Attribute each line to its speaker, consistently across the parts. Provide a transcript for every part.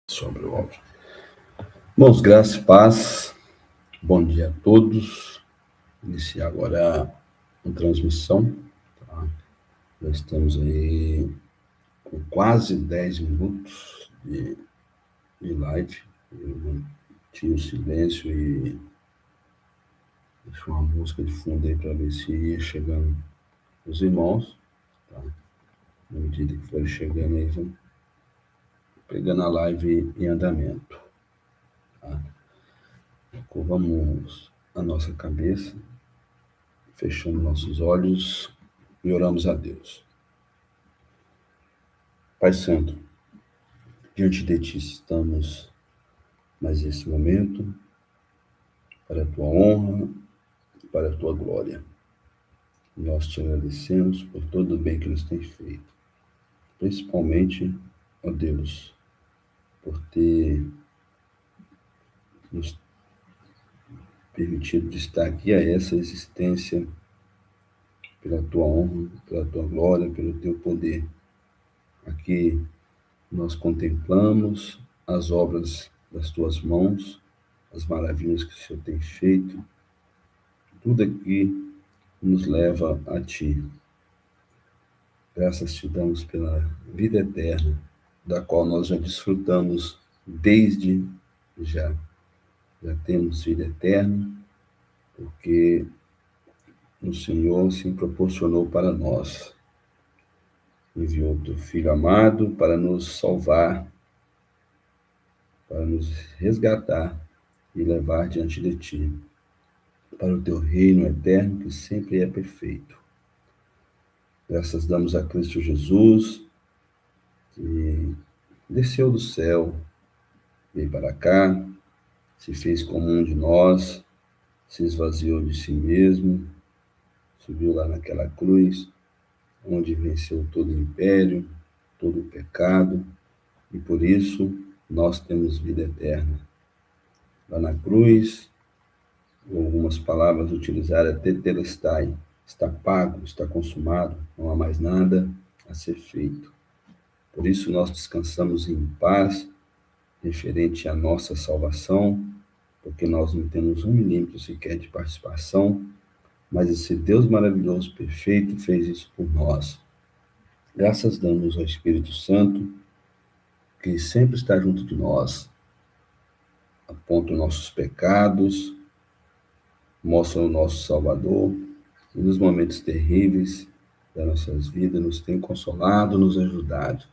Speaker 1: Sobre o áudio. Irmãos, graça e paz, bom dia a todos. Iniciar agora a transmissão, tá? Já estamos aí com quase 10 minutos de live. Eu mantive o silêncio e deixei uma música de fundo aí para ver se ia chegando os irmãos, tá? Na medida que forem chegando aí, vão pegando a live em andamento, tá? Curvamos a nossa cabeça, fechando nossos olhos e oramos a Deus. Pai Santo, diante de Ti estamos mais esse momento para a Tua honra e para a Tua glória. Nós Te agradecemos por todo o bem que nos tem feito, principalmente, ó Deus, por ter nos permitido de estar aqui a essa existência pela Tua honra, pela Tua glória, pelo Teu poder. Aqui nós contemplamos as obras das Tuas mãos, as maravilhas que o Senhor tem feito, tudo aqui nos leva a Ti. Graças Te damos pela vida eterna, da qual nós já desfrutamos desde já. Já temos vida eterna, porque o Senhor se proporcionou para nós. Enviou o Teu Filho amado para nos salvar, para nos resgatar e levar diante de Ti, para o Teu reino eterno que sempre é perfeito. Graças damos a Cristo Jesus, que desceu do céu, veio para cá, se fez como um de nós, se esvaziou de si mesmo, subiu lá naquela cruz, onde venceu todo o império, todo o pecado, e por isso nós temos vida eterna. Lá na cruz, algumas palavras utilizadas, tetelestai, está pago, está consumado, não há mais nada a ser feito. Por isso nós descansamos em paz, referente à nossa salvação, porque nós não temos 1 milímetro sequer de participação, mas esse Deus maravilhoso, perfeito, fez isso por nós. Graças damos ao Espírito Santo, que sempre está junto de nós, aponta os nossos pecados, mostra o nosso Salvador, e nos momentos terríveis das nossas vidas nos tem consolado, nos ajudado.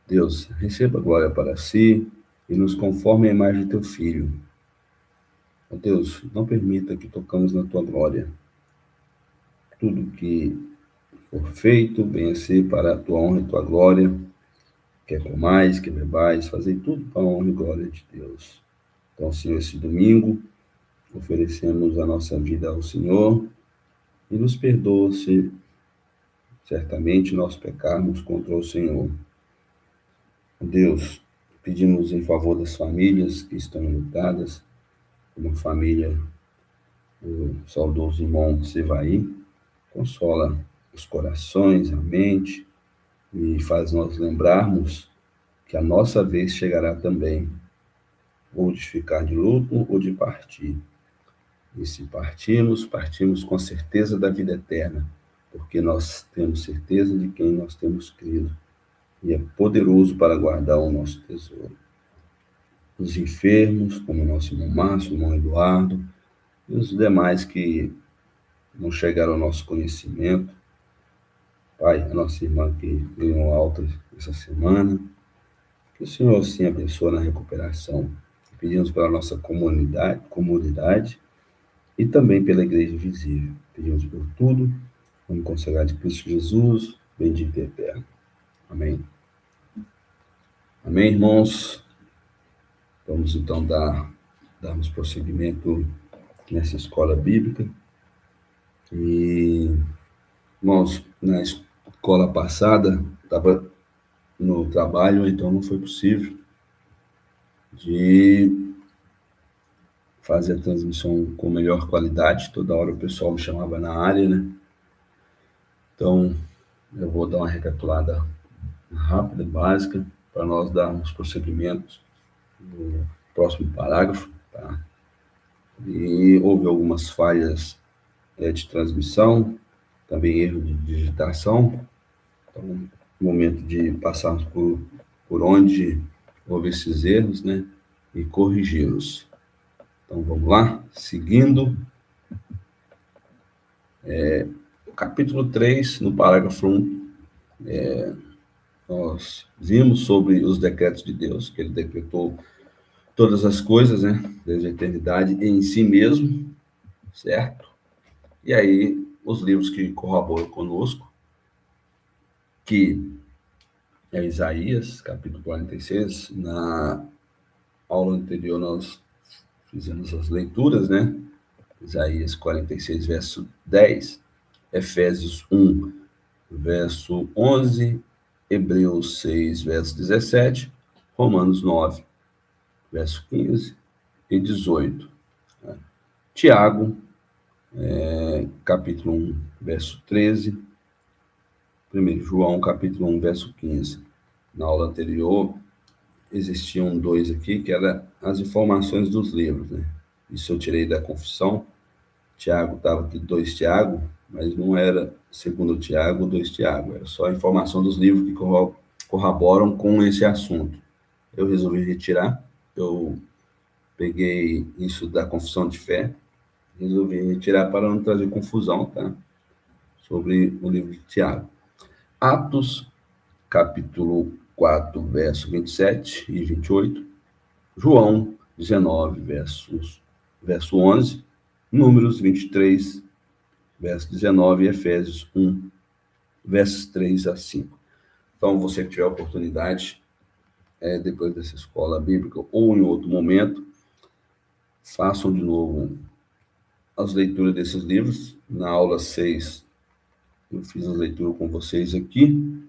Speaker 1: Deus, receba a glória para si e nos conforme a imagem de Teu Filho. Ó Deus, não permita que tocamos na Tua glória. Tudo que for feito, venha ser para a Tua honra e Tua glória. Quer comais, quer bebais, fazer tudo para a honra e glória de Deus. Então, Senhor, esse domingo, oferecemos a nossa vida ao Senhor e nos perdoa se certamente nós pecarmos contra o Senhor. Deus, pedimos em favor das famílias que estão enlutadas, como a família do saudoso irmão Sevaí, consola os corações, a mente, e faz nós lembrarmos que a nossa vez chegará também, ou de ficar de luto ou de partir. E se partirmos, partimos com a certeza da vida eterna, porque nós temos certeza de quem nós temos crido, e é poderoso para guardar o nosso tesouro. Os enfermos, como o nosso irmão Márcio, o irmão Eduardo, e os demais que não chegaram ao nosso conhecimento. Pai, a nossa irmã que ganhou alta essa semana, que o Senhor assim abençoe na recuperação. Pedimos pela nossa comunidade e também pela Igreja Invisível. Pedimos por tudo, vamos consagrar de Cristo Jesus, bendito e eterno. Amém. Amém, irmãos? Vamos então darmos prosseguimento nessa escola bíblica. E, irmãos, na escola passada, estava no trabalho, então não foi possível de fazer a transmissão com melhor qualidade. Toda hora o pessoal me chamava na área, né? Então, eu vou dar uma recapitulada rápida, básica, para nós darmos prosseguimento no próximo parágrafo, tá? E houve algumas falhas de transmissão, também erro de digitação. Então, momento de passarmos por onde houve esses erros, né? E corrigi-los. Então, vamos lá? Seguindo. Capítulo 3, no parágrafo 1, nós vimos sobre os decretos de Deus, que ele decretou todas as coisas, né? Desde a eternidade em si mesmo, certo? E aí, os livros que corroboram conosco, que é Isaías, capítulo 46. Na aula anterior nós fizemos as leituras, né? Isaías 46, verso 10, Efésios 1, verso 11, Hebreus 6, verso 17, Romanos 9, verso 15 e 18. Tiago, capítulo 1, verso 13, 1 João, capítulo 1, verso 15. Na aula anterior, existiam dois aqui, que eram as informações dos livros, né? Isso eu tirei da confissão. Tiago estava aqui 2 Tiago, mas não era segundo Tiago, 2 Tiago, era só a informação dos livros que corroboram com esse assunto. Eu resolvi retirar, eu peguei isso da confissão de fé, resolvi retirar para não trazer confusão, tá? Sobre o livro de Tiago. Atos, capítulo 4, verso 27 e 28, João 19, verso 11, Números 23, verso 19, e Efésios 1, versos 3 a 5. Então, você que tiver a oportunidade, depois dessa escola bíblica ou em outro momento, façam de novo as leituras desses livros. Na aula 6, eu fiz a leitura com vocês aqui,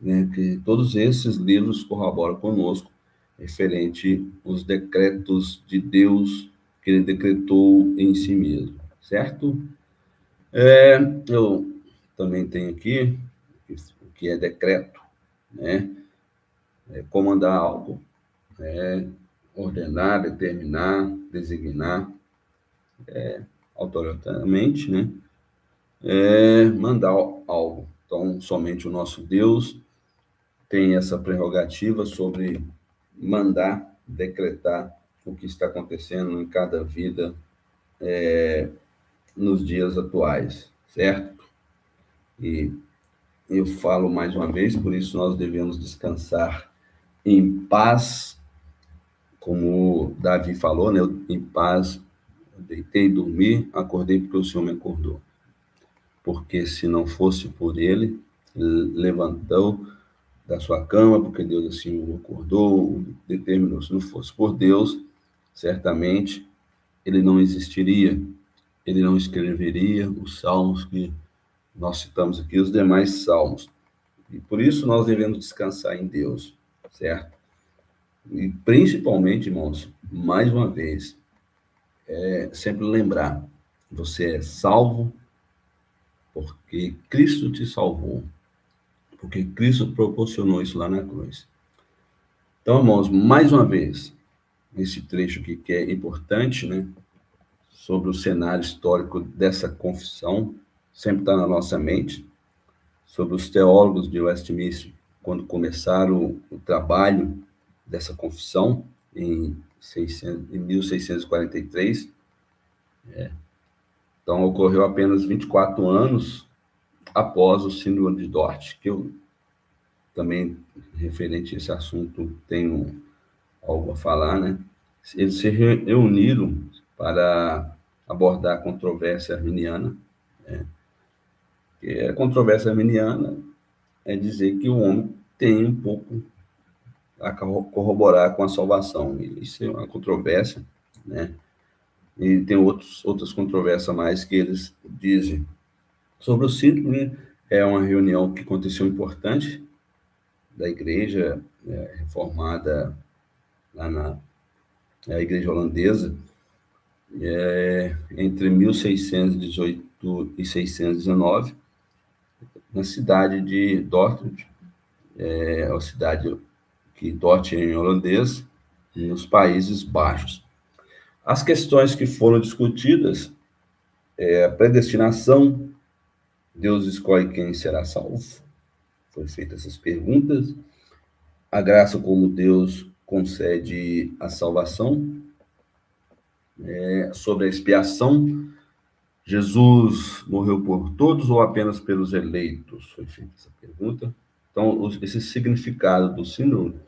Speaker 1: né, que todos esses livros corroboram conosco referente aos decretos de Deus que ele decretou em si mesmo, certo? Eu também tenho aqui o que é decreto, né? Comandar algo, ordenar, determinar, designar, autoritariamente, né? Mandar algo. Então, somente o nosso Deus tem essa prerrogativa sobre mandar, decretar o que está acontecendo em cada vida nos dias atuais, certo? E eu falo mais uma vez, por isso nós devemos descansar em paz, como Davi falou, né? Em paz, eu deitei, dormi, acordei porque o Senhor me acordou. Porque se não fosse por ele, levantou da sua cama, porque Deus assim o acordou, o determinou. Se não fosse por Deus, certamente ele não existiria, ele não escreveria os salmos que nós citamos aqui, os demais salmos. E por isso nós devemos descansar em Deus, certo? E principalmente, irmãos, mais uma vez, sempre lembrar, você é salvo porque Cristo te salvou, porque Cristo proporcionou isso lá na cruz. Então, irmãos, mais uma vez, esse trecho aqui que é importante, né, sobre o cenário histórico dessa confissão, sempre está na nossa mente, sobre os teólogos de Westminster, quando começaram o trabalho dessa confissão, em 1643. Então, ocorreu apenas 24 anos após o Sínodo de Dort, que eu também, referente a esse assunto, tenho algo a falar, né? Eles se reuniram para abordar a controvérsia arminiana. A controvérsia arminiana é dizer que o homem tem um pouco a corroborar com a salvação. Isso é uma controvérsia, né? E tem outras controvérsias mais que eles dizem. Sobre o sínodo, né? É uma reunião que aconteceu importante da igreja reformada lá na igreja holandesa, entre 1618 e 619, na cidade de Dortmund, a cidade que Dort em holandês, nos Países Baixos. As questões que foram discutidas é a predestinação, Deus escolhe quem será salvo, foi feitas essas perguntas, a graça como Deus concede a salvação, sobre a expiação, Jesus morreu por todos ou apenas pelos eleitos? Foi feita essa pergunta. Então, esse significado do símbolo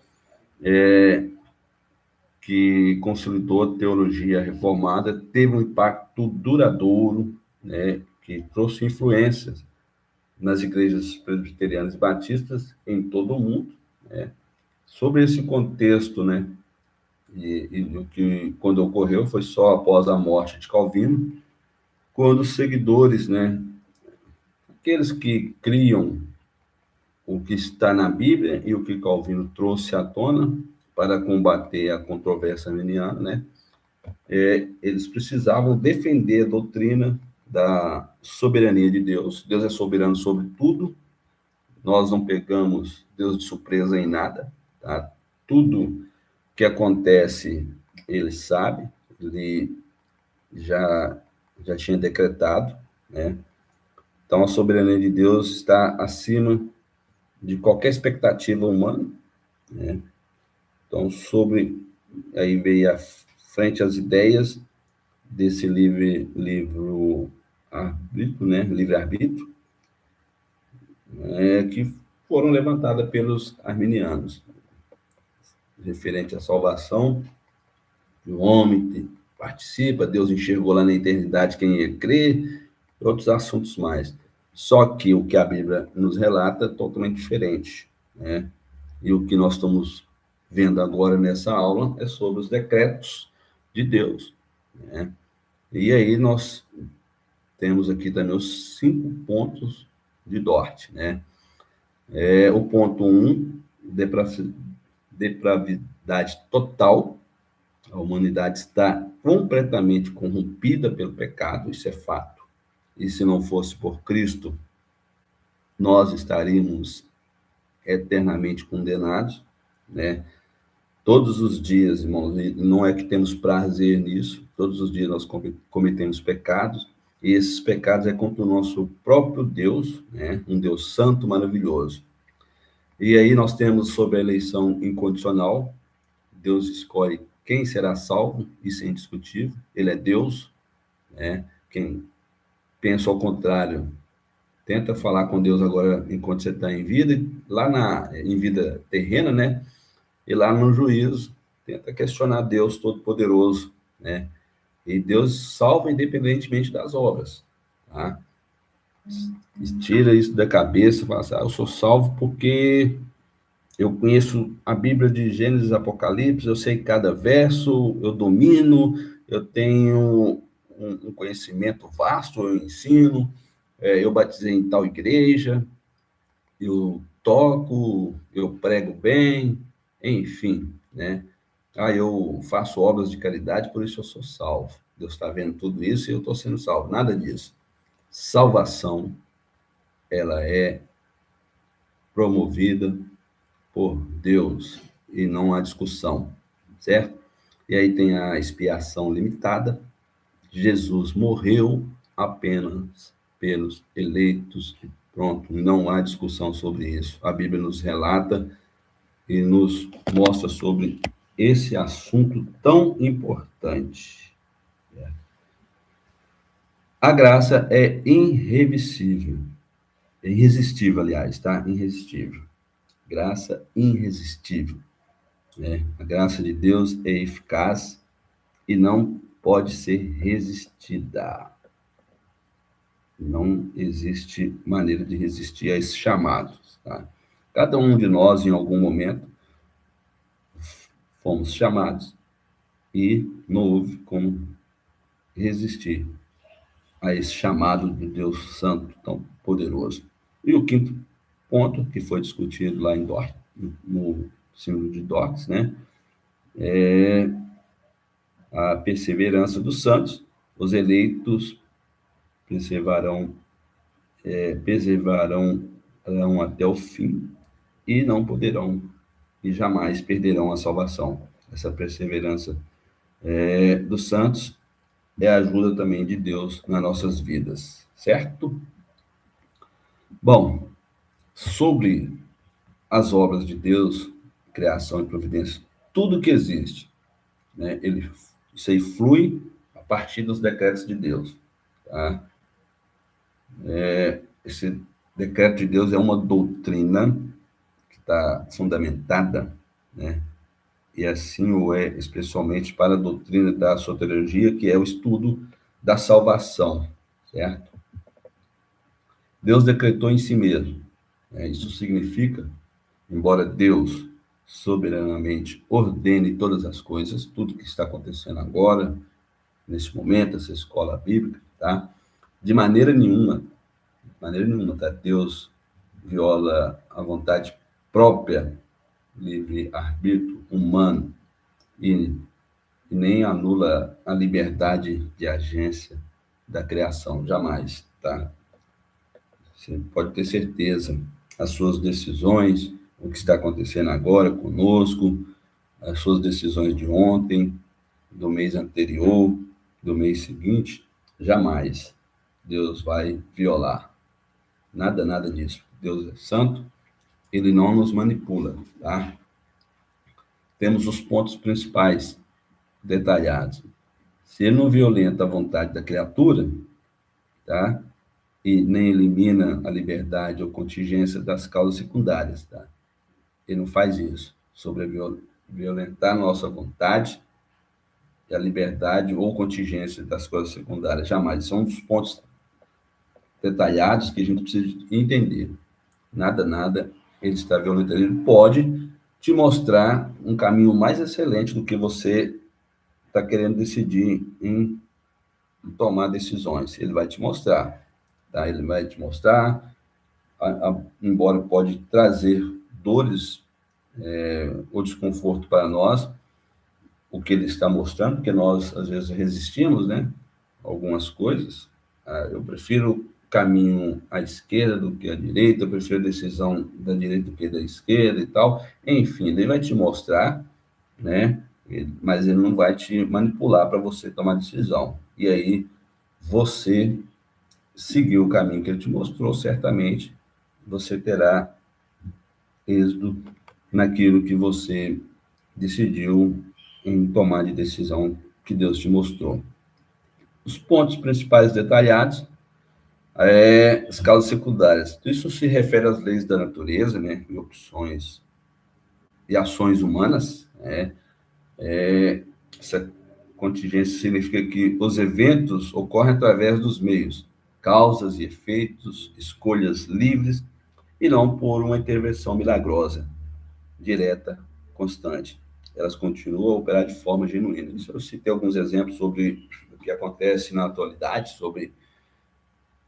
Speaker 1: que consolidou a teologia reformada teve um impacto duradouro, né, que trouxe influências nas igrejas presbiterianas e batistas em todo o mundo, né, sobre esse contexto, né, e o que quando ocorreu foi só após a morte de Calvino, quando os seguidores, né, aqueles que criam o que está na Bíblia e o que Calvino trouxe à tona para combater a controvérsia arminiana, né, eles precisavam defender a doutrina da soberania de Deus. Deus é soberano sobre tudo, nós não pegamos Deus de surpresa em nada, tá? Tudo que acontece, ele sabe, ele já tinha decretado, né? Então, a soberania de Deus está acima de qualquer expectativa humana, né? Então, aí veio à frente as ideias desse livro arbítrio, né? Livre-arbítrio, que foram levantadas pelos arminianos, referente à salvação do homem que participa, Deus enxergou lá na eternidade quem ia crer, outros assuntos mais. Só que o que a Bíblia nos relata é totalmente diferente, né? E o que nós estamos vendo agora nessa aula é sobre os decretos de Deus, né? E aí nós temos aqui também os 5 pontos de Dort, né? O ponto 1, depravidade total. A humanidade está completamente corrompida pelo pecado, isso é fato. E se não fosse por Cristo, nós estaríamos eternamente condenados, né? Todos os dias, irmãos, não é que temos prazer nisso, todos os dias nós cometemos pecados, e esses pecados é contra o nosso próprio Deus, né? Um Deus santo, maravilhoso. E aí nós temos sobre a eleição incondicional, Deus escolhe quem será salvo, isso é indiscutível, ele é Deus, né? Quem pensa ao contrário, tenta falar com Deus agora enquanto você está em vida, lá em vida terrena, né? E lá no juízo, tenta questionar Deus Todo-Poderoso, né? E Deus salva independentemente das obras, tá? Tira isso da cabeça, fala assim, eu sou salvo porque eu conheço a Bíblia de Gênesis e Apocalipse, eu sei cada verso, eu domino, eu tenho um conhecimento vasto, eu ensino, eu batizei em tal igreja, eu toco, eu prego bem, enfim, né? Eu faço obras de caridade, por isso eu sou salvo. Deus está vendo tudo isso e eu estou sendo salvo. Nada disso. Salvação, ela é promovida por Deus e não há discussão, certo? E aí tem a expiação limitada. Jesus morreu apenas pelos eleitos. Pronto, não há discussão sobre isso. A Bíblia nos relata e nos mostra sobre esse assunto tão importante. A graça é irresistível, aliás, tá? Irresistível. Graça irresistível, né? A graça de Deus é eficaz e não pode ser resistida. Não existe maneira de resistir a esses chamados, tá? Cada um de nós, em algum momento, fomos chamados e não houve como resistir a esse chamado do Deus Santo tão poderoso. E o quinto ponto, que foi discutido lá em Dort, no símbolo de Dort, né? É a perseverança dos santos. Os eleitos perseverarão até o fim e não poderão e jamais perderão a salvação. Essa perseverança dos santos é a ajuda também de Deus nas nossas vidas, certo? Bom, sobre as obras de Deus, criação e providência, tudo que existe, né, isso aí flui a partir dos decretos de Deus, tá? Esse decreto de Deus é uma doutrina que está fundamentada, né? E assim o é especialmente para a doutrina da soteriologia, que é o estudo da salvação, certo? Deus decretou em si mesmo, né? Isso significa, embora Deus soberanamente ordene todas as coisas, tudo que está acontecendo agora, nesse momento, essa escola bíblica, tá? De maneira nenhuma, tá? Deus viola a vontade própria, livre-arbítrio humano, e nem anula a liberdade de agência da criação, jamais, tá? Você pode ter certeza, as suas decisões, o que está acontecendo agora conosco, as suas decisões de ontem, do mês anterior, do mês seguinte, jamais Deus vai violar. Nada, nada disso. Deus é santo, ele não nos manipula, tá? Temos os pontos principais detalhados. Se ele não violenta a vontade da criatura, tá? E nem elimina a liberdade ou contingência das causas secundárias, tá? Ele não faz isso. Sobre violentar nossa vontade e a liberdade ou contingência das coisas secundárias, jamais. São os pontos detalhados que a gente precisa entender. Nada, nada ele está violentando. Ele pode te mostrar um caminho mais excelente do que você está querendo decidir em tomar decisões. Ele vai te mostrar, tá? Ele vai te mostrar, embora pode trazer dores ou desconforto para nós, o que ele está mostrando, porque nós, às vezes, resistimos, né? Algumas coisas. Eu prefiro caminho à esquerda do que à direita, eu prefiro a decisão da direita do que da esquerda e tal. Enfim, ele vai te mostrar, né? Mas ele não vai te manipular para você tomar decisão. E aí, você seguir o caminho que ele te mostrou, certamente você terá êxito naquilo que você decidiu em tomar de decisão que Deus te mostrou. Os pontos principais detalhados as causas secundárias. Isso se refere às leis da natureza, né, e opções e ações humanas, né? Essa contingência significa que os eventos ocorrem através dos meios, causas e efeitos, escolhas livres, e não por uma intervenção milagrosa, direta, constante. Elas continuam a operar de forma genuína. Isso eu citei alguns exemplos sobre o que acontece na atualidade, sobre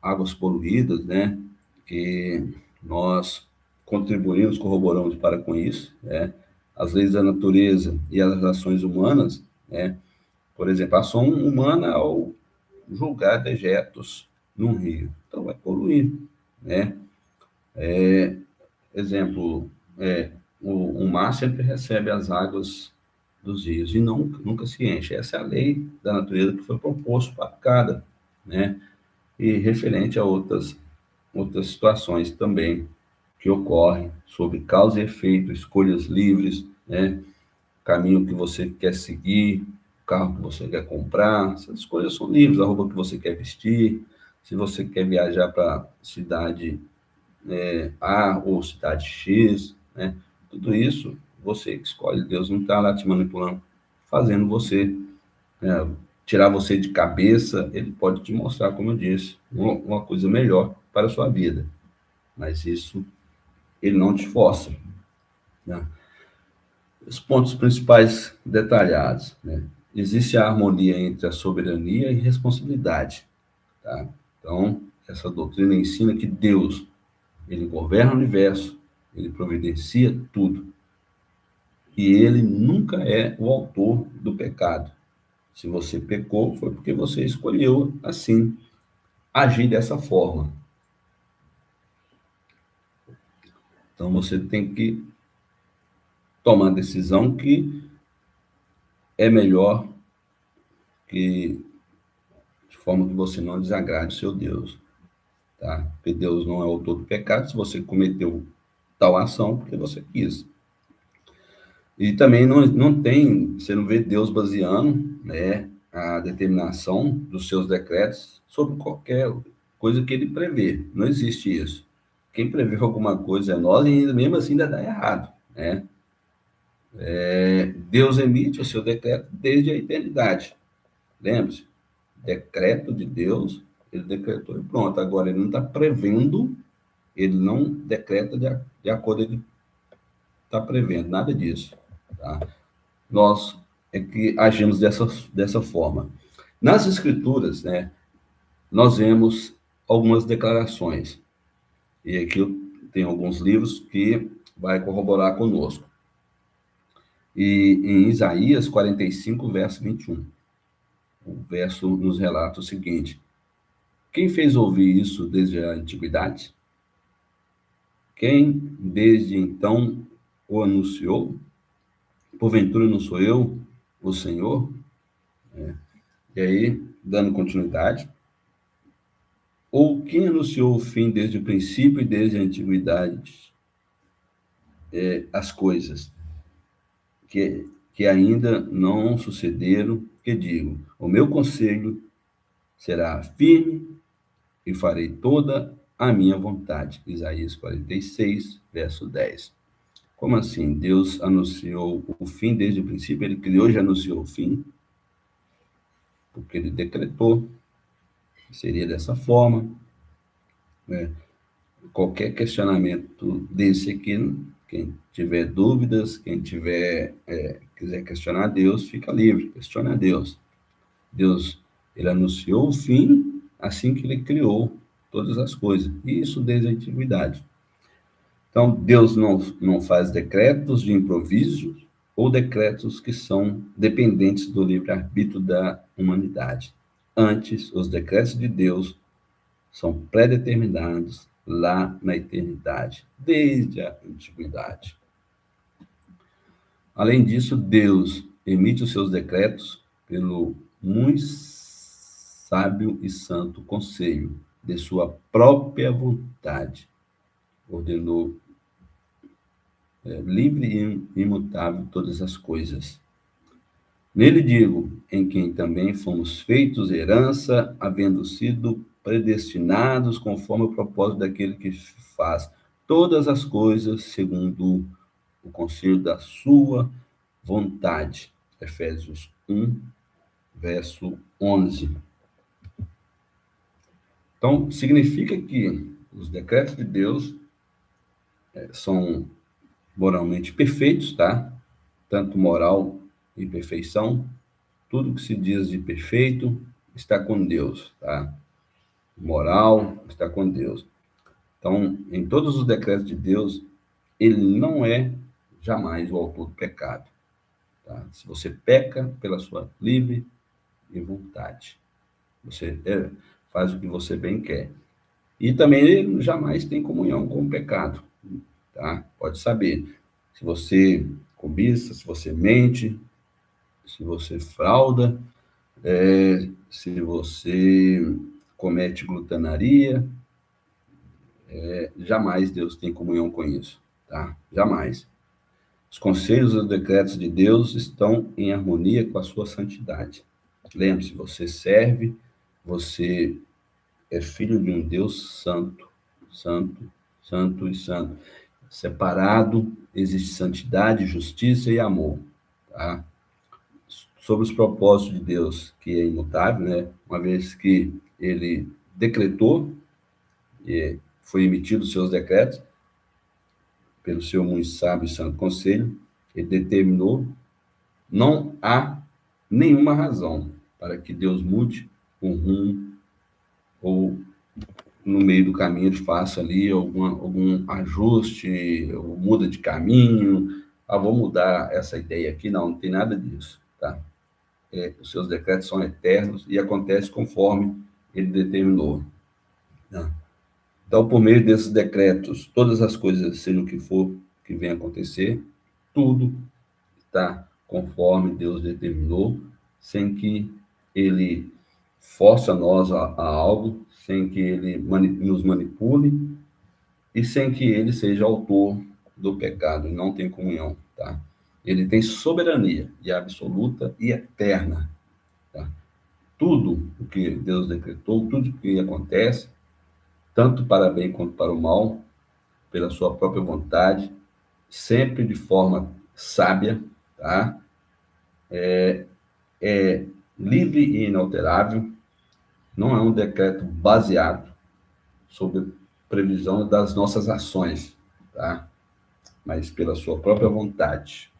Speaker 1: águas poluídas, né? Que nós contribuímos, corroboramos para com isso, né? As leis da natureza e as ações humanas, né? Por exemplo, a ação humana ao julgar dejetos num rio, então vai poluir, né? Exemplo, o mar sempre recebe as águas dos rios e nunca se enche. Essa é a lei da natureza que foi proposto para cada, né? E referente a outras situações também que ocorrem sobre causa e efeito, escolhas livres, né? Caminho que você quer seguir, carro que você quer comprar, essas escolhas são livres, a roupa que você quer vestir, se você quer viajar para cidade A ou cidade X, né? Tudo isso você que escolhe, Deus não está lá te manipulando, fazendo você, né, tirar você de cabeça, ele pode te mostrar, como eu disse, uma coisa melhor para a sua vida, mas isso ele não te força, né? Os pontos principais detalhados, né? Existe a harmonia entre a soberania e responsabilidade, tá? Então, essa doutrina ensina que Deus, ele governa o universo, ele providencia tudo, e ele nunca é o autor do pecado. Se você pecou, foi porque você escolheu assim agir dessa forma. Então você tem que tomar decisão que é melhor, que de forma que você não desagrade o seu Deus, tá? Porque Deus não é autor do pecado, se você cometeu tal ação porque você quis. E também não tem, você não vê Deus baseando, né, a determinação dos seus decretos sobre qualquer coisa que ele prevê. Não existe isso. Quem prevê alguma coisa é nós, e ainda mesmo assim ainda dá errado, né? Deus emite o seu decreto desde a eternidade. Lembre-se, decreto de Deus, ele decretou e pronto. Agora, ele não está prevendo, ele não decreta de acordo com ele está prevendo, nada disso, tá? Nós é que agimos dessa forma. Nas Escrituras, né, nós vemos algumas declarações, e aqui eu tenho alguns livros que vai corroborar conosco. E em Isaías 45, verso 21, o verso nos relata o seguinte: quem fez ouvir isso desde a antiguidade? Quem desde então o anunciou? Porventura não sou eu, o Senhor? E aí, dando continuidade, ou quem anunciou o fim desde o princípio e desde a antiguidade, as coisas que ainda não sucederam, que digo, o meu conselho será firme e farei toda a minha vontade. Isaías 46, verso 10. Como assim? Deus anunciou o fim desde o princípio, ele criou e já anunciou o fim, porque ele decretou, seria dessa forma, né? Qualquer questionamento desse aqui, quem tiver dúvidas, quem quiser questionar Deus, fica livre, questione a Deus. Deus, ele anunciou o fim assim que ele criou todas as coisas, e isso desde a antiguidade. Então, Deus não faz decretos de improviso ou decretos que são dependentes do livre-arbítrio da humanidade. Antes, os decretos de Deus são pré-determinados lá na eternidade, desde a antiguidade. Além disso, Deus emite os seus decretos pelo muito sábio e santo conselho de sua própria vontade. Ordenou livre e imutável todas as coisas. Nele digo, em quem também fomos feitos herança, havendo sido predestinados conforme o propósito daquele que faz todas as coisas segundo o conselho da sua vontade. Efésios 1, verso 11. Então, significa que os decretos de Deus são moralmente perfeitos, tá? Tanto moral e perfeição, tudo que se diz de perfeito está com Deus, tá? Moral está com Deus. Então, em todos os decretos de Deus, ele não é jamais o autor do pecado, tá? Se você peca pela sua livre e vontade, você faz o que você bem quer. E também ele jamais tem comunhão com o pecado, tá? Pode saber. Se você cobiça, se você mente, se você frauda, se você comete glutanaria, jamais Deus tem comunhão com isso, tá? Jamais. Os conselhos e os decretos de Deus estão em harmonia com a sua santidade. Lembre-se, você serve, você é filho de um Deus santo, santo, santo e santo. Separado, existe santidade, justiça e amor, tá? Sobre os propósitos de Deus, que é imutável, né? Uma vez que ele decretou, e foi emitido os seus decretos, pelo seu muito sábio e santo conselho, ele determinou, não há nenhuma razão para que Deus mude o rumo ou no meio do caminho ele faça ali algum ajuste, ou muda de caminho, vou mudar essa ideia aqui, não tem nada disso, tá? Os seus decretos são eternos e acontece conforme ele determinou, tá? Então, por meio desses decretos, todas as coisas, seja o que for que venha acontecer, tudo está conforme Deus determinou, sem que Ele force a nós a algo, sem que Ele nos manipule e sem que Ele seja autor do pecado, não tem comunhão, tá? Ele tem soberania e absoluta e eterna, tá? Tudo o que Deus decretou, tudo o que acontece, tanto para bem quanto para o mal, pela sua própria vontade, sempre de forma sábia, tá? É livre e inalterável, não é um decreto baseado sobre previsão das nossas ações, tá? Mas pela sua própria vontade.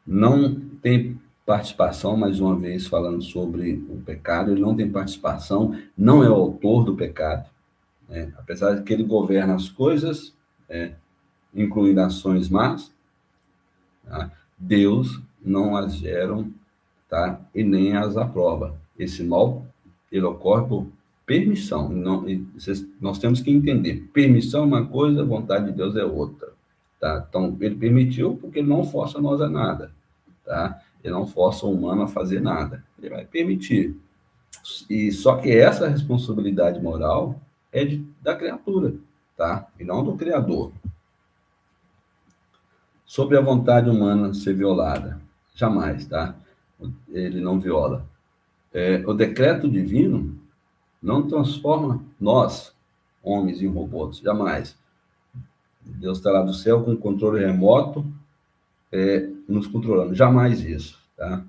Speaker 1: Não tem participação, mais uma vez falando sobre o pecado, ele não tem participação, não é o autor do pecado, né? Apesar de que ele governa as coisas, incluindo ações más, tá? Deus não as gera, tá? E nem as aprova. Esse mal, ele ocorre por permissão. Não, nós temos que entender, permissão é uma coisa, vontade de Deus é outra, tá? Então, ele permitiu porque ele não força nós a nada, tá? Ele não força o humano a fazer nada, ele vai permitir. E só que essa responsabilidade moral é da criatura, tá? E não do Criador. Sobre a vontade humana ser violada, jamais, tá? Ele não viola. O decreto divino não transforma nós, homens, em robôs, jamais. Deus está lá do céu com controle remoto, nos controlando, jamais isso, tá?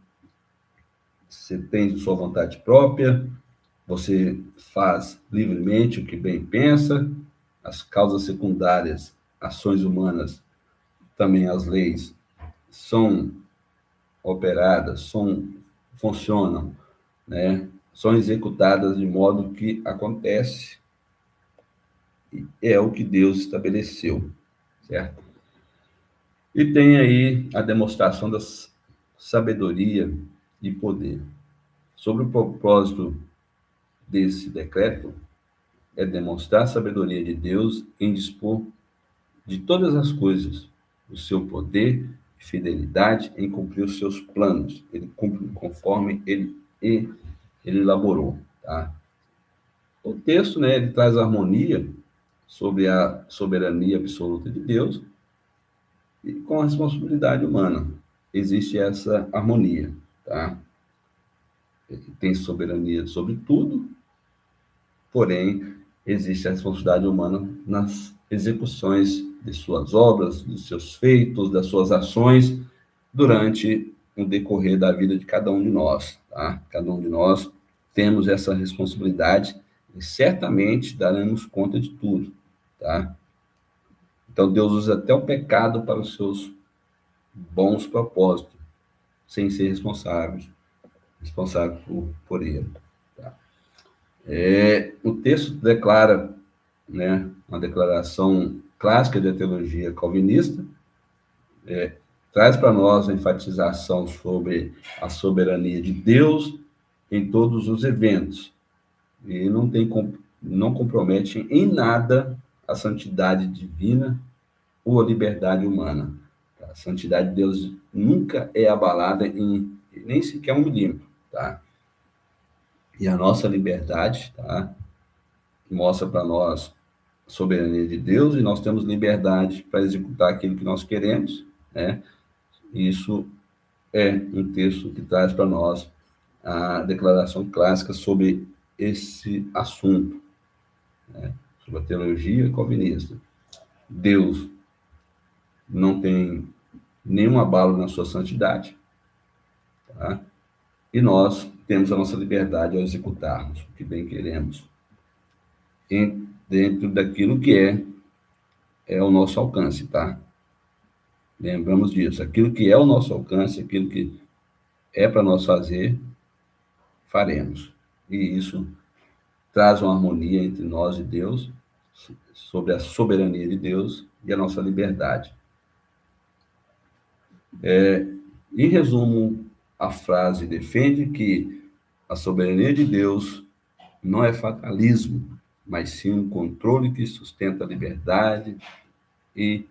Speaker 1: Você tem sua vontade própria, você faz livremente o que bem pensa, as causas secundárias, ações humanas, também as leis, são operadas, funcionam, né? São executadas de modo que acontece, é o que Deus estabeleceu, certo? E tem aí a demonstração da sabedoria e poder. Sobre o propósito desse decreto, é demonstrar a sabedoria de Deus em dispor de todas as coisas, o seu poder e fidelidade em cumprir os seus planos. Ele cumpre conforme ele elaborou, tá? O texto, né, ele traz harmonia sobre a soberania absoluta de Deus e com a responsabilidade humana. Existe essa harmonia, tá? Ele tem soberania sobre tudo, porém, existe a responsabilidade humana nas execuções de suas obras, dos seus feitos, das suas ações, durante o decorrer da vida de cada um de nós, tá? Cada um de nós temos essa responsabilidade e certamente daremos conta de tudo, tá? Então, Deus usa até o pecado para os seus bons propósitos, sem ser responsável por ele. Tá? O texto declara, né, uma declaração clássica da teologia calvinista, traz para nós a enfatização sobre a soberania de Deus em todos os eventos, e não compromete em nada a santidade divina ou a liberdade humana. A santidade de Deus nunca é abalada em nem sequer 1 milímetro, tá? E a nossa liberdade, tá? Mostra para nós a soberania de Deus e nós temos liberdade para executar aquilo que nós queremos, né? Isso é um texto que traz para nós a declaração clássica sobre esse assunto, né? Sobre a teologia calvinista. Deus não tem nenhum abalo na sua santidade, tá? E nós temos a nossa liberdade ao executarmos o que bem queremos, dentro daquilo que é o nosso alcance, tá? Lembramos disso, aquilo que é o nosso alcance, aquilo que é para nós fazer, faremos. E isso traz uma harmonia entre nós e Deus, sobre a soberania de Deus e a nossa liberdade. Em resumo, a frase defende que a soberania de Deus não é fatalismo, mas sim um controle que sustenta a liberdade e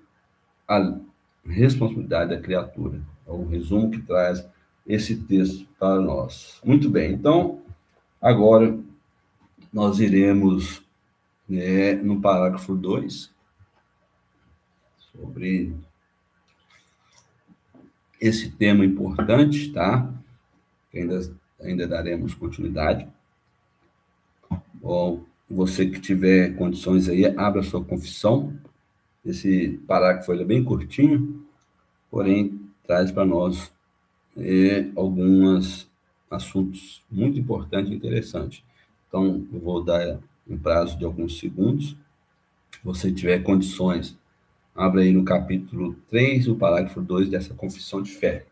Speaker 1: responsabilidade da criatura. É o resumo que traz esse texto para nós. Muito bem, então, agora nós iremos no parágrafo 2, sobre esse tema importante, tá? Que ainda daremos continuidade. Bom, você que tiver condições aí, abra a sua confissão. Esse parágrafo ele é bem curtinho, porém traz para nós alguns assuntos muito importantes e interessantes. Então, eu vou dar um prazo de alguns segundos. Se você tiver condições, abra aí no capítulo 3, o parágrafo 2 dessa confissão de fé.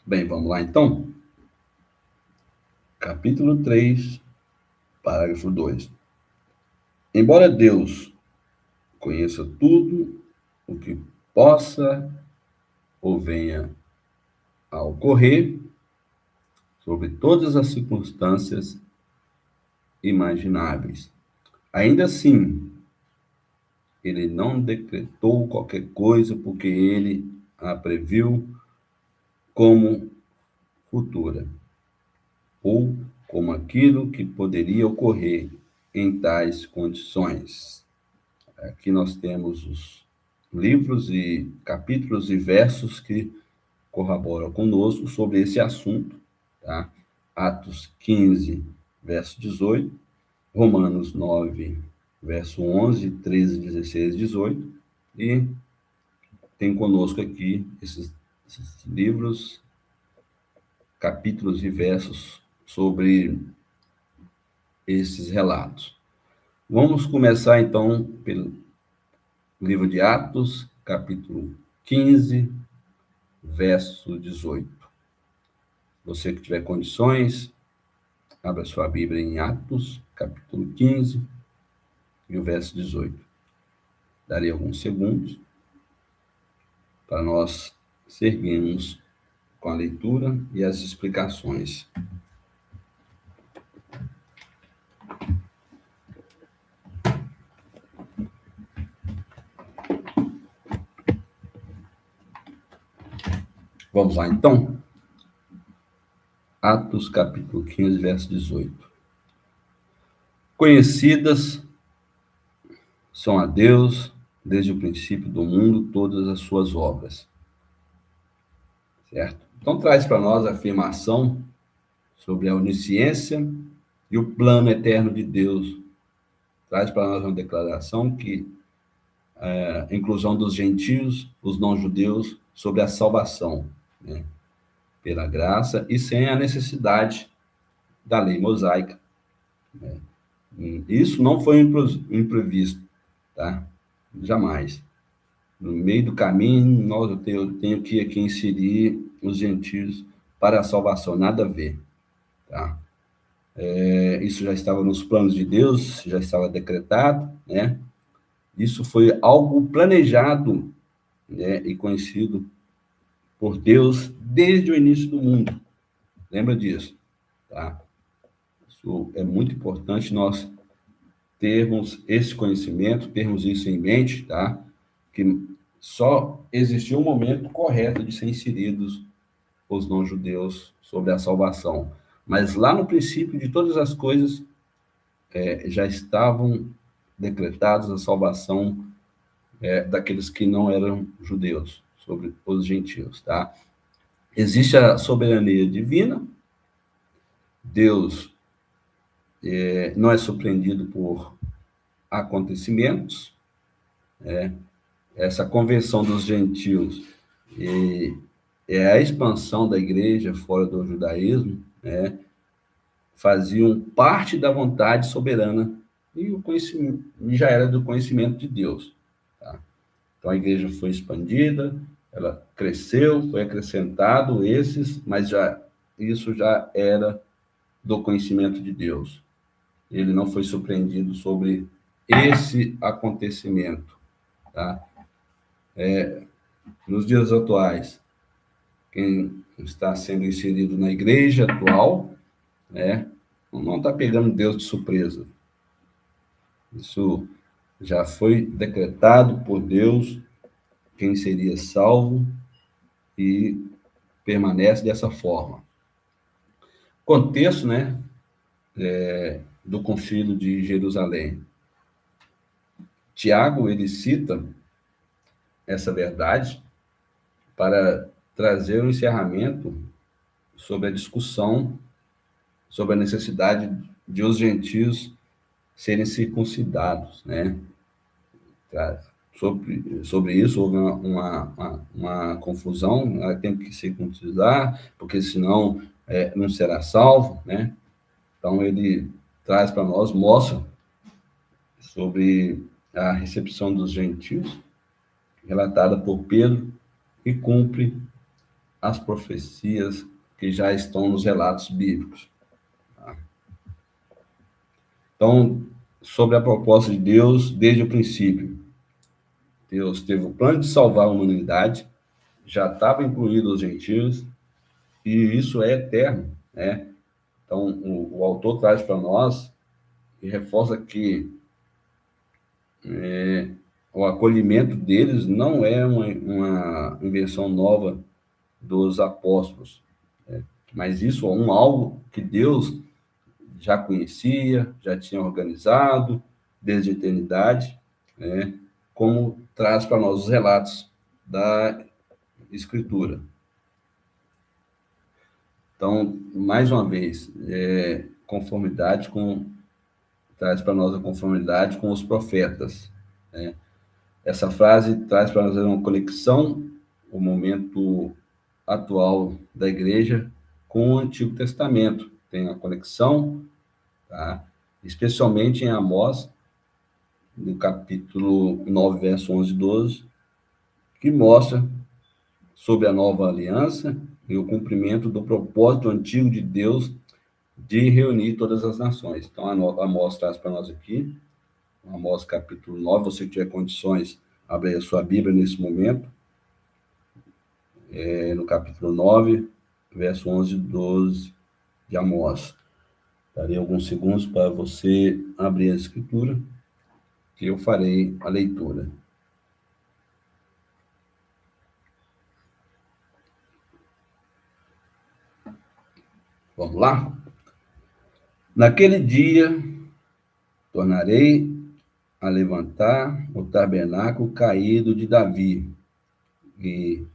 Speaker 1: Bem, vamos lá então. Capítulo 3, parágrafo 2. Embora Deus conheça tudo o que possa ou venha a ocorrer sobre todas as circunstâncias imagináveis, ainda assim, ele não decretou qualquer coisa porque ele a previu como futura, ou como aquilo que poderia ocorrer em tais condições. Aqui nós temos os livros e capítulos e versos que corroboram conosco sobre esse assunto, tá? Atos 15, verso 18, Romanos 9, verso 11, 13, 16, 18, e tem conosco aqui esses livros, capítulos e versos sobre esses relatos. Vamos começar, então, pelo livro de Atos, capítulo 15, verso 18. Você que tiver condições, abra sua Bíblia em Atos, capítulo 15, e o verso 18. Darei alguns segundos para nós seguirmos com a leitura e as explicações. Vamos lá, então? Atos, capítulo 15, verso 18. Conhecidas são a Deus, desde o princípio do mundo, todas as suas obras. Certo? Então, traz para nós a afirmação sobre a onisciência e o plano eterno de Deus. Traz para nós uma declaração que a inclusão dos gentios, os não-judeus, sobre a salvação, né? Pela graça e sem a necessidade da lei mosaica, né? Isso não foi imprevisto, tá? Jamais. No meio do caminho, eu tenho que aqui inserir os gentios para a salvação, nada a ver, tá? Isso já estava nos planos de Deus, já estava decretado, né? Isso foi algo planejado, né, e conhecido por Deus desde o início do mundo. Lembra disso, tá? Isso é muito importante nós termos esse conhecimento, termos isso em mente, tá? Que só existiu um momento correto de ser inseridos os não-judeus sobre a salvação. Mas lá no princípio de todas as coisas, já estavam decretados a salvação daqueles que não eram judeus, sobre os gentios, tá? Existe a soberania divina, Deus não é surpreendido por acontecimentos, essa conversão dos gentios é a expansão da igreja fora do judaísmo, né? Faziam parte da vontade soberana e o conhecimento já era do conhecimento de Deus, tá? Então a igreja foi expandida, ela cresceu, foi acrescentado esses, mas isso já era do conhecimento de Deus. Ele não foi surpreendido sobre esse acontecimento, tá? Nos dias atuais, quem está sendo inserido na igreja atual, né, não está pegando Deus de surpresa. Isso já foi decretado por Deus, quem seria salvo, e permanece dessa forma. Contexto, né, do Concílio de Jerusalém. Tiago, ele cita essa verdade para trazer um encerramento sobre a discussão sobre a necessidade de os gentios serem circuncidados, né? Sobre isso houve uma confusão, ela tem que circuncidar, porque senão não será salvo, né? Então ele traz para nós, mostra sobre a recepção dos gentios, relatada por Pedro, e cumpre as profecias que já estão nos relatos bíblicos. Tá? Então, sobre a proposta de Deus desde o princípio. Deus teve o plano de salvar a humanidade, já estava incluído os gentios, e isso é eterno, né? Então, o autor traz para nós e reforça que o acolhimento deles não é uma invenção nova dos apóstolos, mas isso é algo que Deus já conhecia, já tinha organizado desde a eternidade, né? Como traz para nós os relatos da Escritura. Então, mais uma vez, conformidade traz para nós a conformidade com os profetas, né? Essa frase traz para nós uma conexão, o momento atual da igreja com o Antigo Testamento. Tem a conexão, tá? Especialmente em Amós, no capítulo 9, verso 11 e 12, que mostra sobre a nova aliança e o cumprimento do propósito antigo de Deus de reunir todas as nações. Então, Amós traz para nós aqui, Amós capítulo 9, você que tiver condições, abre a sua Bíblia nesse momento, no capítulo 9, verso 11 e 12 de Amós. Darei alguns segundos para você abrir a escritura, que eu farei a leitura. Vamos lá? Naquele dia, tornarei a levantar o tabernáculo caído de Davi, e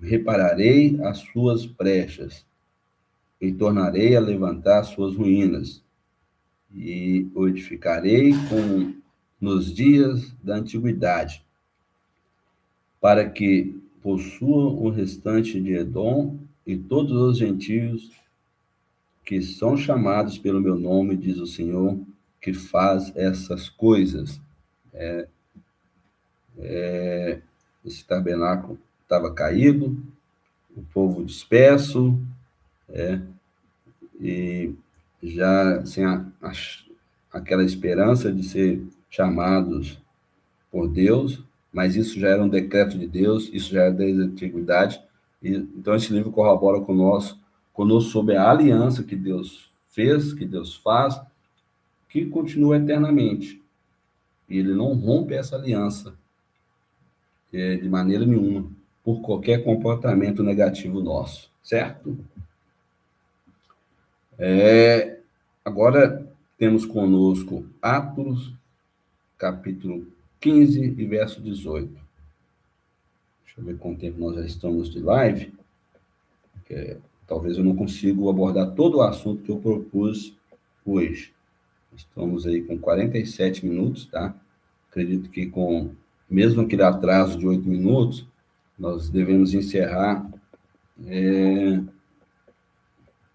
Speaker 1: repararei as suas brechas, e tornarei a levantar as suas ruínas, e o edificarei como nos dias da antiguidade, para que possua o restante de Edom e todos os gentios que são chamados pelo meu nome, diz o Senhor, que faz essas coisas. Esse tabernáculo estava caído, o povo disperso, e já sem aquela esperança de ser chamados por Deus, mas isso já era um decreto de Deus, isso já era desde a antiguidade, e então esse livro corrobora conosco sobre a aliança que Deus fez, que Deus faz, que continua eternamente. E ele não rompe essa aliança de maneira nenhuma, por qualquer comportamento negativo nosso, certo? Agora temos conosco Atos, capítulo 15 e verso 18. Deixa eu ver quanto tempo nós já estamos de live. Talvez eu não consiga abordar todo o assunto que eu propus hoje. Estamos aí com 47 minutos, tá? Acredito que mesmo aquele atraso de 8 minutos, nós devemos encerrar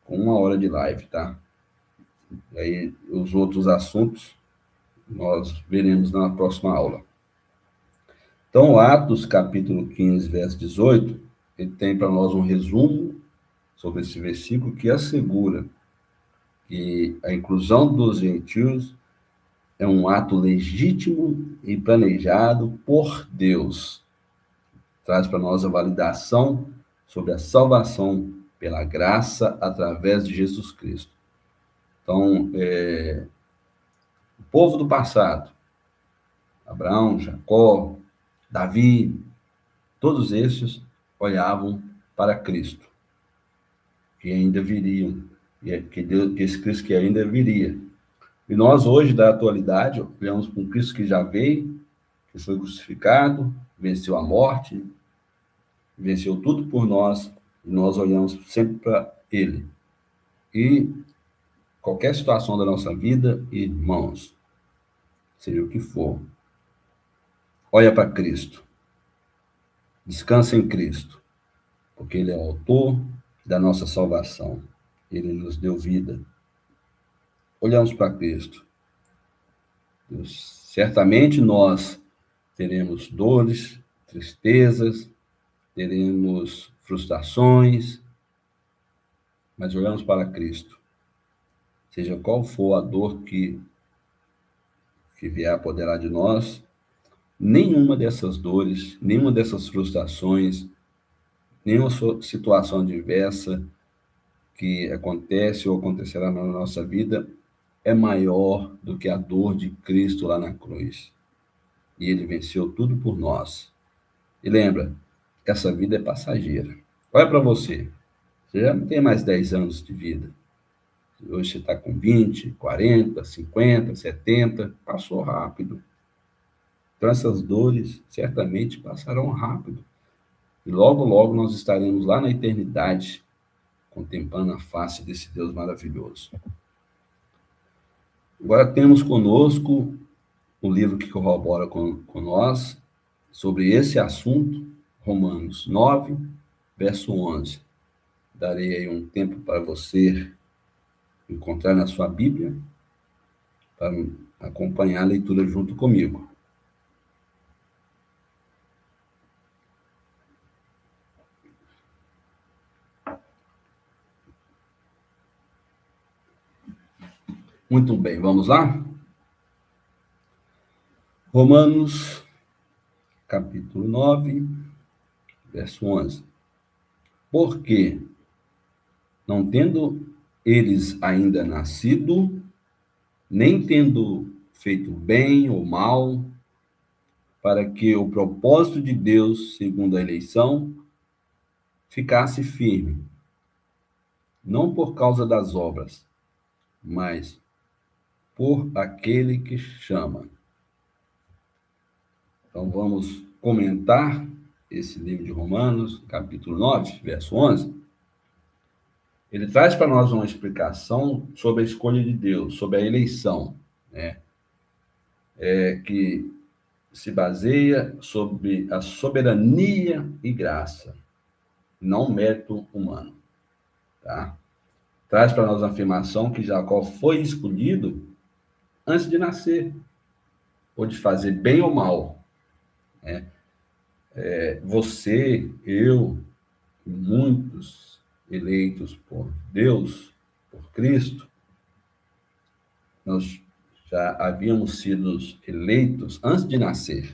Speaker 1: com 1 hora de live, tá? E aí, os outros assuntos, nós veremos na próxima aula. Então, Atos, capítulo 15, verso 18, ele tem para nós um resumo sobre esse versículo que assegura que a inclusão dos gentios é um ato legítimo e planejado por Deus. Traz para nós a validação sobre a salvação pela graça através de Jesus Cristo. Então, o povo do passado, Abraão, Jacó, Davi, todos esses olhavam para Cristo, que ainda viriam, que esse Cristo que ainda viria. E nós hoje, da atualidade, olhamos para um Cristo que já veio, que foi crucificado, venceu a morte, venceu tudo por nós, e nós olhamos sempre para Ele. E qualquer situação da nossa vida, irmãos, seja o que for, olha para Cristo, descansa em Cristo, porque Ele é o autor da nossa salvação. Ele nos deu vida. Olhamos para Cristo. Certamente nós teremos dores, tristezas, teremos frustrações, mas olhamos para Cristo. Seja qual for a dor que vier a apoderar de nós, nenhuma dessas dores, nenhuma dessas frustrações, nenhuma situação adversa que acontece ou acontecerá na nossa vida é maior do que a dor de Cristo lá na cruz. E ele venceu tudo por nós. E lembra, essa vida é passageira. Olha para você. Você já não tem mais 10 anos de vida. Hoje você está com 20, 40, 50, 70. Passou rápido. Então essas dores certamente passarão rápido. E logo, logo nós estaremos lá na eternidade, contemplando a face desse Deus maravilhoso. Agora temos conosco o livro que corrobora com nós sobre esse assunto, Romanos 9, verso 11. Darei aí um tempo para você encontrar na sua Bíblia, para acompanhar a leitura junto comigo. Muito bem, vamos lá? Romanos, capítulo 9, verso 11. Porque, não tendo eles ainda nascido, nem tendo feito bem ou mal, para que o propósito de Deus, segundo a eleição, ficasse firme, não por causa das obras, mas por aquele que chama. Então vamos comentar esse livro de Romanos, capítulo 9, verso 11. Ele traz para nós uma explicação sobre a escolha de Deus, sobre a eleição, né? Que se baseia sobre a soberania e graça, não mérito humano, tá? Traz para nós a afirmação que Jacó foi escolhido antes de nascer, ou de fazer bem ou mal, né? Você, eu, muitos eleitos por Deus, por Cristo, nós já havíamos sido eleitos antes de nascer,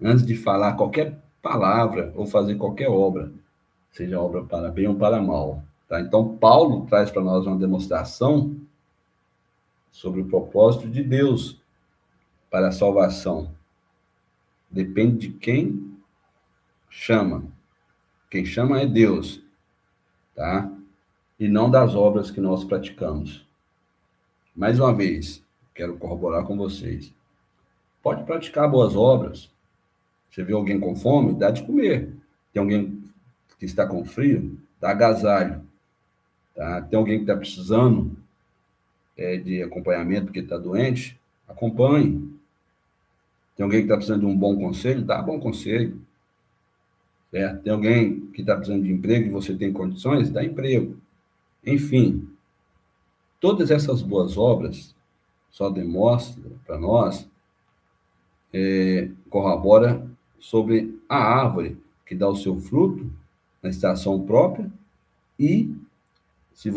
Speaker 1: antes de falar qualquer palavra ou fazer qualquer obra, seja obra para bem ou para mal. Tá? Então, Paulo traz para nós uma demonstração sobre o propósito de Deus para a salvação. Depende de quem chama. Quem chama é Deus, tá? E não das obras que nós praticamos. Mais uma vez, quero corroborar com vocês. Pode praticar boas obras. Você vê alguém com fome, dá de comer. Tem alguém que está com frio, dá agasalho. Tá? Tem alguém que está precisando de acompanhamento porque está doente, acompanhe. Tem alguém que está precisando de um bom conselho, dá bom conselho. Certo? Tem alguém que está precisando de emprego e você tem condições, dá emprego. Enfim, todas essas boas obras só demonstram para nós, corrobora sobre a árvore que dá o seu fruto na estação própria e se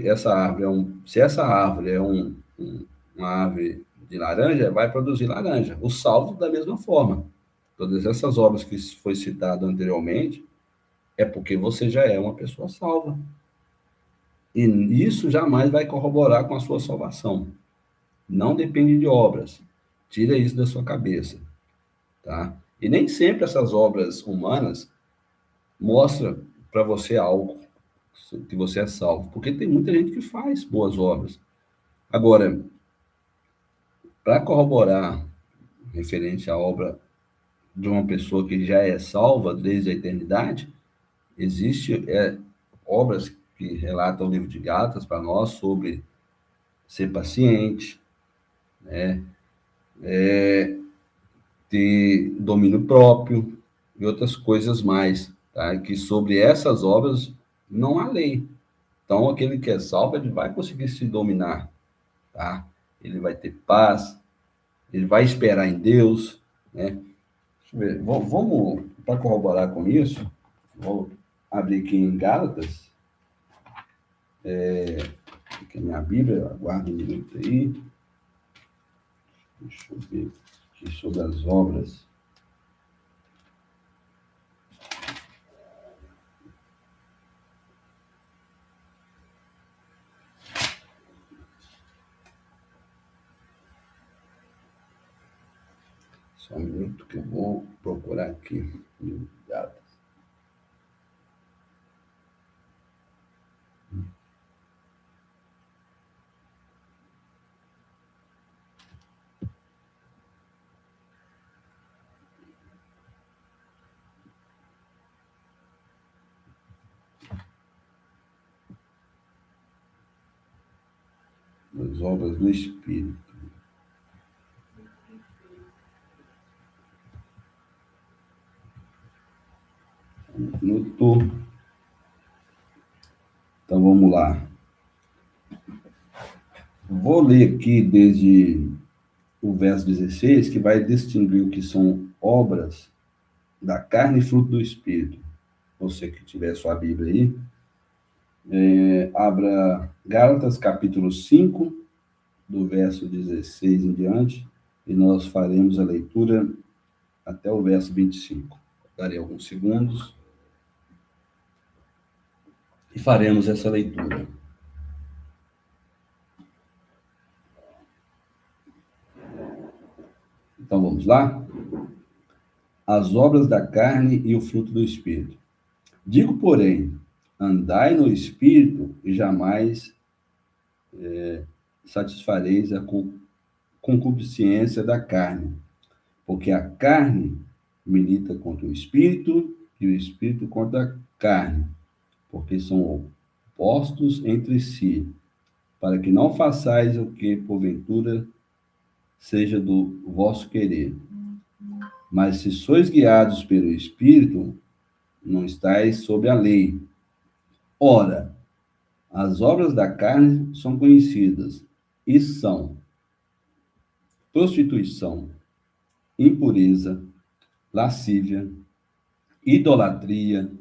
Speaker 1: essa árvore é uma árvore de laranja, vai produzir laranja. O salvo da mesma forma. Todas essas obras que foi citado anteriormente é porque você já é uma pessoa salva. E isso jamais vai corroborar com a sua salvação. Não depende de obras. Tira isso da sua cabeça, tá? E nem sempre essas obras humanas mostram para você algo que você é salvo, porque tem muita gente que faz boas obras. Agora, para corroborar referente à obra de uma pessoa que já é salva desde a eternidade, existe obras que relatam o livro de Gálatas para nós sobre ser paciente, ter domínio próprio e outras coisas mais, tá? Que sobre essas obras não há lei. Então, aquele que é salvo, ele vai conseguir se dominar, tá? Ele vai ter paz, ele vai esperar em Deus, né? Deixa eu ver, vamos, para corroborar com isso, vou abrir aqui em Gálatas, aqui a minha Bíblia, aguarda um minuto aí, deixa eu ver aqui sobre as obras. Só um minuto que eu vou procurar aqui. As obras do Espírito. Um minuto. Então vamos lá. Vou ler aqui desde o verso 16, que vai distinguir o que são obras da carne e fruto do Espírito. Você que tiver sua Bíblia aí, abra Gálatas capítulo 5, do verso 16 em diante, e nós faremos a leitura até o verso 25. Darei alguns segundos e faremos essa leitura. Então vamos lá? As obras da carne e o fruto do Espírito. Digo, porém, andai no Espírito e jamais satisfareis a concupiscência da carne, porque a carne milita contra o Espírito e o Espírito contra a carne, porque são opostos entre si, para que não façais o que, porventura, seja do vosso querer. Mas se sois guiados pelo Espírito, não estáis sob a lei. Ora, as obras da carne são conhecidas e são prostituição, impureza, lascívia, idolatria,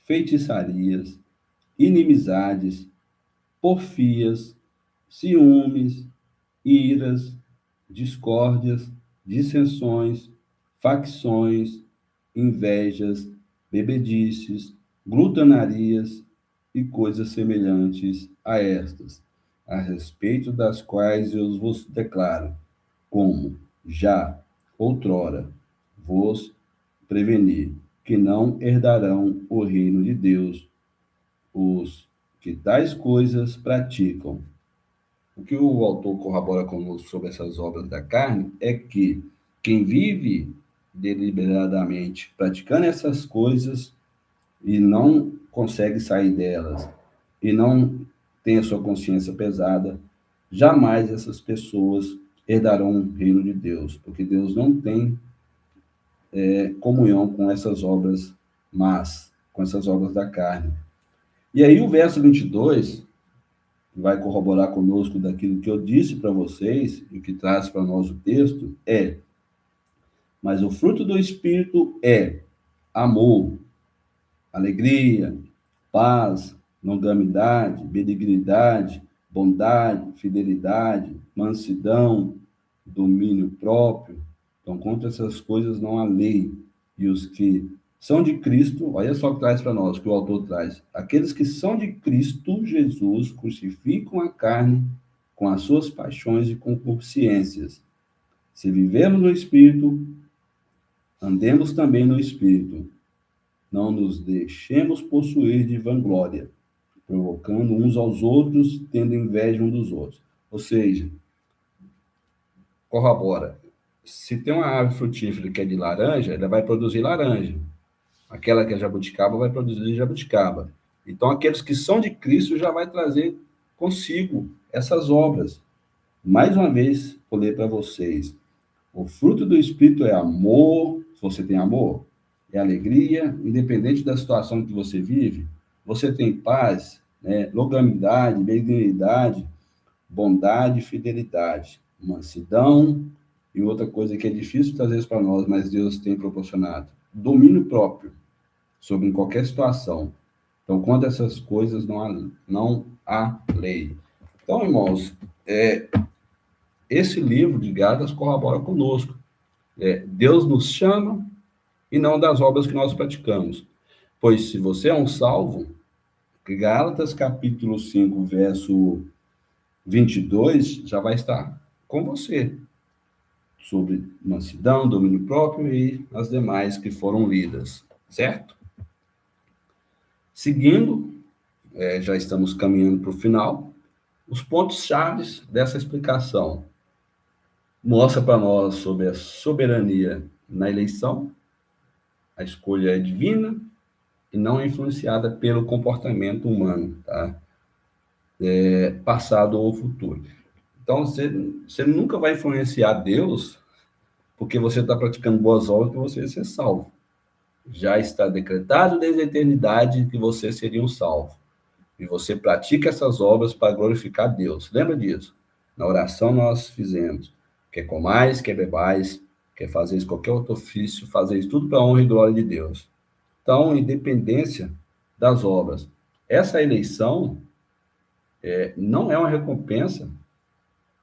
Speaker 1: feitiçarias, inimizades, porfias, ciúmes, iras, discórdias, dissensões, facções, invejas, bebedices, glutonarias e coisas semelhantes a estas, a respeito das quais eu vos declaro, como já outrora vos preveni, que não herdarão o reino de Deus os que tais coisas praticam. O que o autor corrobora conosco sobre essas obras da carne é que quem vive deliberadamente praticando essas coisas e não consegue sair delas, e não tem a sua consciência pesada, jamais essas pessoas herdarão o reino de Deus, porque Deus não tem comunhão com essas obras más, com essas obras da carne. E aí o verso 22 vai corroborar conosco daquilo que eu disse para vocês, e que traz para nós o texto, mas o fruto do Espírito é amor, alegria, paz, longanimidade, benignidade, bondade, fidelidade, mansidão, domínio próprio. Então, contra essas coisas não há lei, e os que são de Cristo, olha só o que traz para nós, que o autor traz. Aqueles que são de Cristo Jesus crucificam a carne com as suas paixões e concupiscências. Se vivemos no Espírito, andemos também no Espírito. Não nos deixemos possuir de vanglória, provocando uns aos outros, tendo inveja uns dos outros. Ou seja, corrobora. Se tem uma árvore frutífera que é de laranja, ela vai produzir laranja. Aquela que é jabuticaba vai produzir jabuticaba. Então, aqueles que são de Cristo já vai trazer consigo essas obras. Mais uma vez, vou ler para vocês. O fruto do Espírito é amor, se você tem amor, é alegria, independente da situação que você vive. Você tem paz, né? Longanimidade, benignidade, bondade, fidelidade, mansidão e outra coisa que é difícil trazer para nós, mas Deus tem proporcionado, domínio próprio sobre qualquer situação. Então, quanto a essas coisas, não há lei. Então, irmãos, esse livro de Gálatas corrobora conosco. Deus nos chama e não das obras que nós praticamos. Pois se você é um salvo, Gálatas capítulo 5, verso 22, já vai estar com você, sobre mansidão, domínio próprio e as demais que foram lidas, certo? Seguindo, já estamos caminhando para o final, os pontos chaves dessa explicação. Mostra para nós sobre a soberania na eleição, a escolha é divina e não é influenciada pelo comportamento humano, tá? Passado ou futuro. Então, você nunca vai influenciar Deus porque você está praticando boas obras para você ser salvo. Já está decretado desde a eternidade que você seria um salvo. E você pratica essas obras para glorificar Deus. Lembra disso? Na oração nós fizemos. Quer comais, quer bebais, quer fazer qualquer outro ofício, fazer tudo para a honra e glória de Deus. Então, independência das obras. Essa eleição não é uma recompensa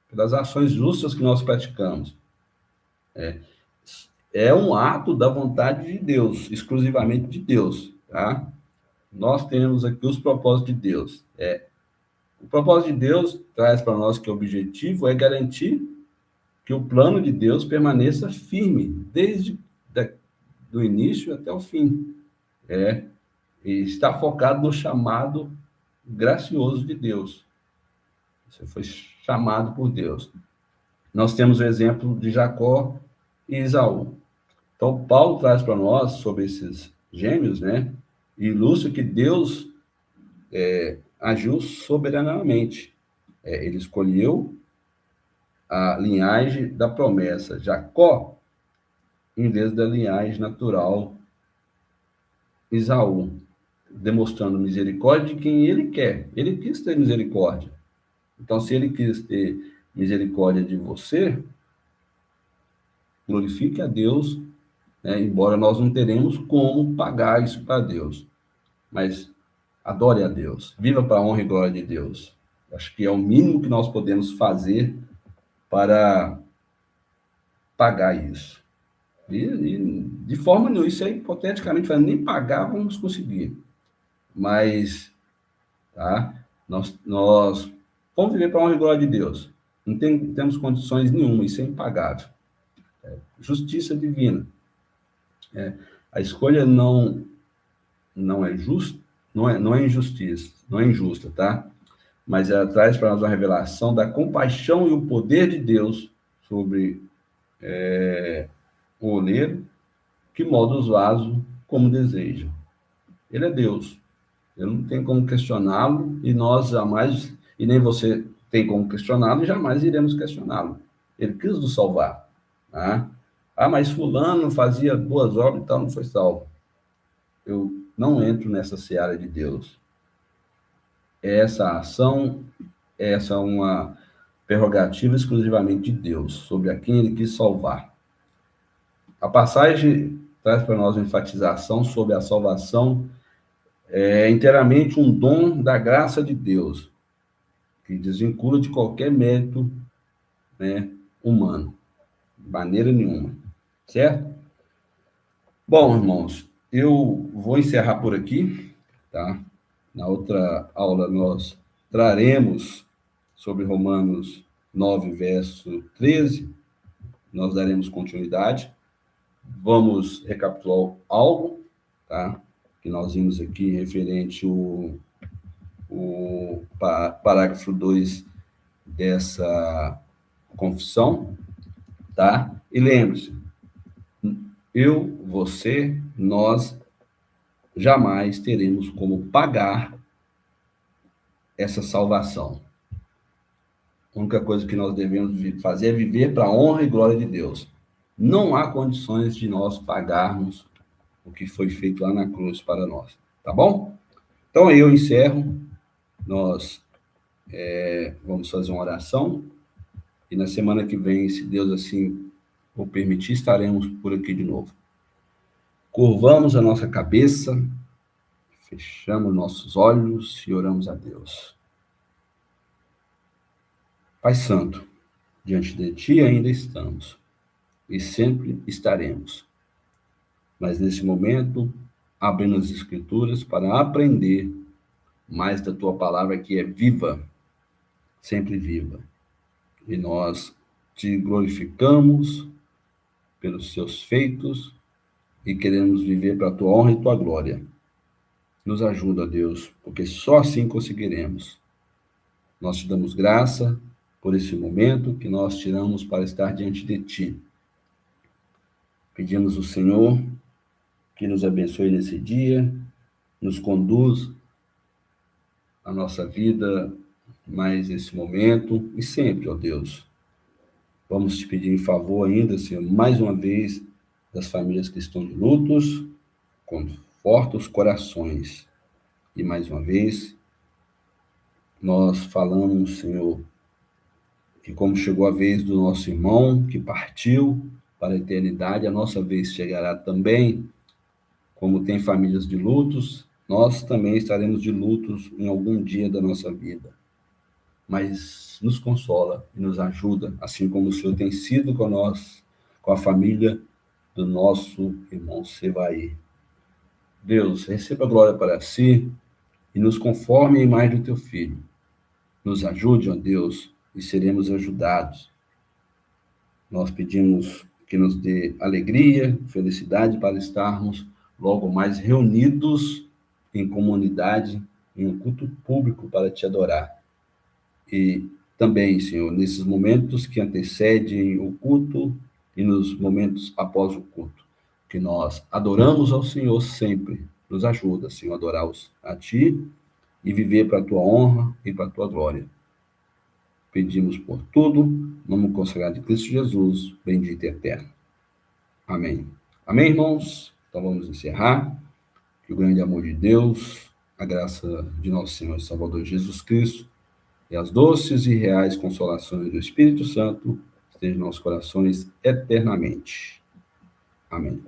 Speaker 1: pelas ações justas que nós praticamos. É um ato da vontade de Deus, exclusivamente de Deus, tá? Nós temos aqui os propósitos de Deus. O propósito de Deus traz para nós que o objetivo é garantir que o plano de Deus permaneça firme, desde do início até o fim. E está focado no chamado gracioso de Deus. Você foi chamado por Deus. Nós temos o exemplo de Jacó e Esaú. Então, Paulo traz para nós sobre esses gêmeos, né? E ilustra que Deus agiu soberanamente. Ele escolheu a linhagem da promessa, Jacó, em vez da linhagem natural, Esaú, demonstrando misericórdia de quem ele quer. Ele quis ter misericórdia. Então, se ele quis ter misericórdia de você, glorifique a Deus, né? Embora nós não teremos como pagar isso para Deus. Mas adore a Deus, viva para a honra e glória de Deus. Acho que é o mínimo que nós podemos fazer para pagar isso. E de forma nenhuma, isso é hipoteticamente falando, nem pagar vamos conseguir. Mas, tá? Nós vamos viver para a honra e glória de Deus. Não temos condições nenhuma, isso é impagável. Justiça divina. A escolha não é justa, não é injustiça, não é injusta, tá? Mas ela traz para nós uma revelação da compaixão e o poder de Deus sobre o oleiro, que molda os vasos como deseja. Ele é Deus. Eu não tenho como questioná-lo e nós jamais, e nem você tem como questioná-lo e jamais iremos questioná-lo. Ele quis nos salvar. Tá? Mas fulano fazia boas obras e tal, não foi salvo. Eu não entro nessa seara de Deus. Essa ação, essa é uma prerrogativa exclusivamente de Deus, sobre a quem ele quis salvar. A passagem traz para nós uma enfatização sobre a salvação inteiramente um dom da graça de Deus, que desvincula de qualquer mérito, né, humano, de maneira nenhuma, certo? Bom, irmãos, eu vou encerrar por aqui, tá? Na outra aula nós traremos sobre Romanos 9, verso 13, nós daremos continuidade. Vamos recapitular algo, tá? Que nós vimos aqui referente o parágrafo 2 dessa confissão, tá? E lembre-se, eu, você, nós jamais teremos como pagar essa salvação. A única coisa que nós devemos fazer é viver para a honra e glória de Deus. Não há condições de nós pagarmos o que foi feito lá na cruz para nós, tá bom? Então eu encerro, nós vamos fazer uma oração e na semana que vem, se Deus assim o permitir, estaremos por aqui de novo. Curvamos a nossa cabeça, fechamos nossos olhos e oramos a Deus. Pai Santo, diante de Ti ainda estamos e sempre estaremos. Mas nesse momento, abrindo as Escrituras para aprender mais da Tua palavra que é viva, sempre viva. E nós Te glorificamos pelos Seus feitos e queremos viver para a Tua honra e Tua glória. Nos ajuda, Deus, porque só assim conseguiremos. Nós Te damos graça por esse momento que nós tiramos para estar diante de Ti. Pedimos ao Senhor que nos abençoe nesse dia, nos conduz a nossa vida mais esse momento e sempre, ó Deus. Vamos Te pedir em favor ainda, Senhor, mais uma vez, das famílias que estão de lutos, conforta os corações. E mais uma vez, nós falamos, Senhor, que como chegou a vez do nosso irmão que partiu para a eternidade, a nossa vez chegará também. Como tem famílias de lutos, nós também estaremos de lutos em algum dia da nossa vida. Mas nos consola e nos ajuda, assim como o Senhor tem sido com nós, com a família do nosso irmão Sevaí. Deus, receba a glória para si e nos conforme a imagem do Teu Filho. Nos ajude, ó Deus, e seremos ajudados. Nós pedimos que nos dê alegria, felicidade para estarmos logo mais reunidos em comunidade, em um culto público para Te adorar. E também, Senhor, nesses momentos que antecedem o culto e nos momentos após o culto, que nós adoramos ao Senhor sempre. Nos ajuda, Senhor, a adorar a Ti e viver para a Tua honra e para a Tua glória. Pedimos por tudo, no nome consagrado de Cristo Jesus, bendito e eterno. Amém. Amém, irmãos? Então vamos encerrar. Que o grande amor de Deus, a graça de nosso Senhor e Salvador Jesus Cristo e as doces e reais consolações do Espírito Santo estejam em nossos corações eternamente. Amém.